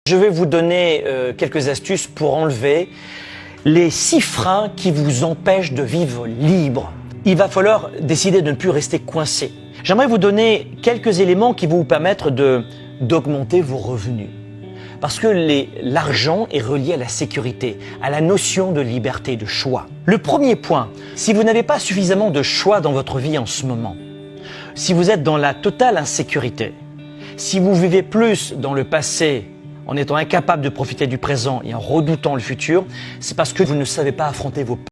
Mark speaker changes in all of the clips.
Speaker 1: Je vais vous donner quelques astuces pour enlever les 6 freins qui vous empêchent de vivre libre. Il va falloir décider de ne plus rester coincé. J'aimerais vous donner quelques éléments qui vont vous permettre d'augmenter vos revenus. Parce que l'argent est relié à la sécurité, à la notion de liberté, de choix. Le premier point, si vous n'avez pas suffisamment de choix dans votre vie en ce moment, si vous êtes dans la totale insécurité, si vous vivez plus dans le passé, en étant incapable de profiter du présent et en redoutant le futur, c'est parce que vous ne savez pas affronter vos peurs.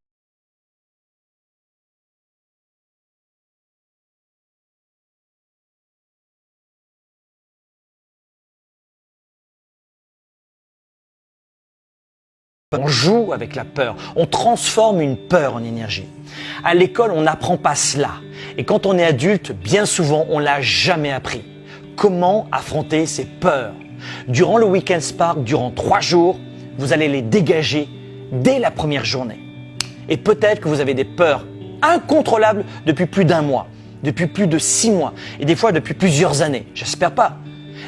Speaker 1: On joue avec la peur, on transforme une peur en énergie. À l'école, on n'apprend pas cela. Et quand on est adulte, bien souvent, on ne l'a jamais appris. Comment affronter ces peurs? Durant le Weekend Spark, durant 3 jours, vous allez les dégager dès la première journée. Et peut-être que vous avez des peurs incontrôlables depuis plus d'1 mois, depuis plus de 6 mois et des fois depuis plusieurs années. J'espère pas.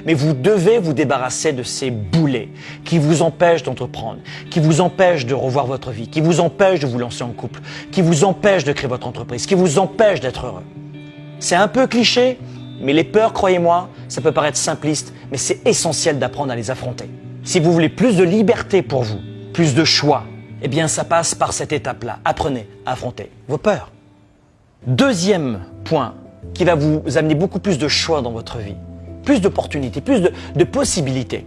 Speaker 1: Mais vous devez vous débarrasser de ces boulets qui vous empêchent d'entreprendre, qui vous empêchent de revoir votre vie, qui vous empêchent de vous lancer en couple, qui vous empêchent de créer votre entreprise, qui vous empêchent d'être heureux. C'est un peu cliché, mais les peurs, croyez-moi, ça peut paraître simpliste, mais c'est essentiel d'apprendre à les affronter. Si vous voulez plus de liberté pour vous, plus de choix, eh bien ça passe par cette étape-là. Apprenez à affronter vos peurs. Deuxième point qui va vous amener beaucoup plus de choix dans votre vie, plus d'opportunités, plus de possibilités,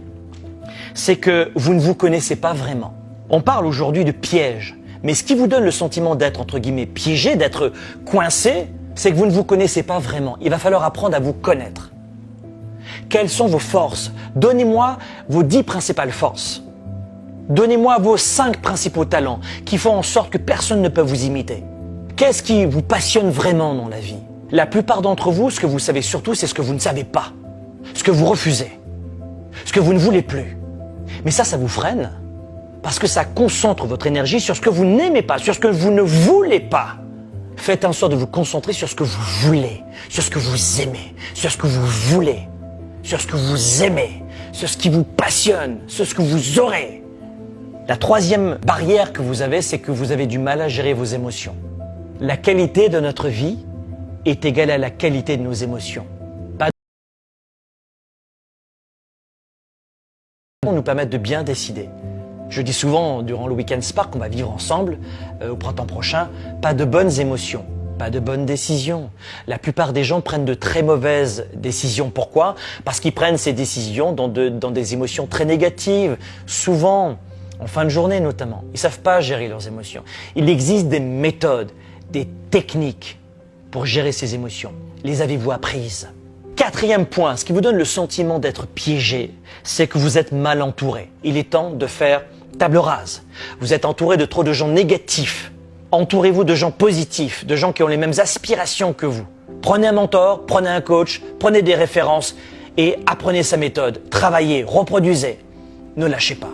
Speaker 1: c'est que vous ne vous connaissez pas vraiment. On parle aujourd'hui de piège, mais ce qui vous donne le sentiment d'être, entre guillemets, piégé, d'être coincé, c'est que vous ne vous connaissez pas vraiment. Il va falloir apprendre à vous connaître. Quelles sont vos forces? Donnez-moi vos 10 principales forces. Donnez-moi vos 5 principaux talents qui font en sorte que personne ne peut vous imiter. Qu'est-ce qui vous passionne vraiment dans la vie? La plupart d'entre vous, ce que vous savez surtout, c'est ce que vous ne savez pas. Ce que vous refusez. Ce que vous ne voulez plus. Mais ça vous freine. Parce que ça concentre votre énergie sur ce que vous n'aimez pas, sur ce que vous ne voulez pas. Faites en sorte de vous concentrer sur ce que vous voulez, sur ce que vous aimez, sur ce que vous voulez, sur ce que vous aimez, sur ce qui vous passionne, sur ce que vous aurez. La troisième barrière que vous avez, c'est que vous avez du mal à gérer vos émotions. La qualité de notre vie est égale à la qualité de nos émotions. Nous permettre de bien décider. Je dis souvent durant le Weekend Spark qu'on va vivre ensemble au printemps prochain, pas de bonnes émotions, pas de bonnes décisions. La plupart des gens prennent de très mauvaises décisions. Pourquoi? Parce qu'ils prennent ces décisions dans des émotions très négatives, souvent en fin de journée notamment. Ils ne savent pas gérer leurs émotions. Il existe des méthodes, des techniques pour gérer ces émotions. Les avez-vous apprises? Quatrième point, ce qui vous donne le sentiment d'être piégé, c'est que vous êtes mal entouré. Il est temps de faire table rase. Vous êtes entouré de trop de gens négatifs. Entourez-vous de gens positifs, de gens qui ont les mêmes aspirations que vous. Prenez un mentor, prenez un coach, prenez des références et apprenez sa méthode. Travaillez, reproduisez. Ne lâchez pas.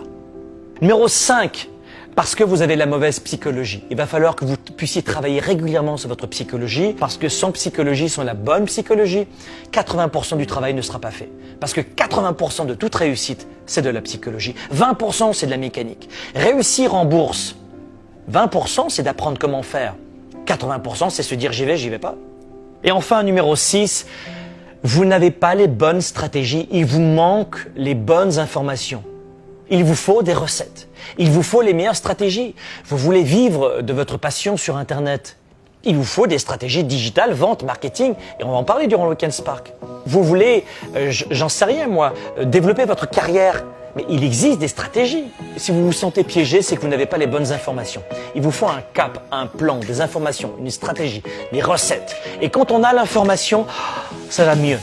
Speaker 1: Numéro 5. Parce que vous avez la mauvaise psychologie. Il va falloir que vous puissiez travailler régulièrement sur votre psychologie parce que sans psychologie, sans la bonne psychologie, 80% du travail ne sera pas fait. Parce que 80% de toute réussite, c'est de la psychologie. 20% c'est de la mécanique. Réussir en bourse, 20% c'est d'apprendre comment faire. 80% c'est se dire j'y vais pas. Et enfin, numéro 6, vous n'avez pas les bonnes stratégies. Il vous manque les bonnes informations. Il vous faut des recettes. Il vous faut les meilleures stratégies. Vous voulez vivre de votre passion sur Internet. Il vous faut des stratégies digitales, vente, marketing, et on va en parler durant le Weekend Spark. Vous voulez, j'en sais rien moi, développer votre carrière. Mais il existe des stratégies. Si vous vous sentez piégé, c'est que vous n'avez pas les bonnes informations. Il vous faut un cap, un plan, des informations, une stratégie, des recettes. Et quand on a l'information, ça va mieux.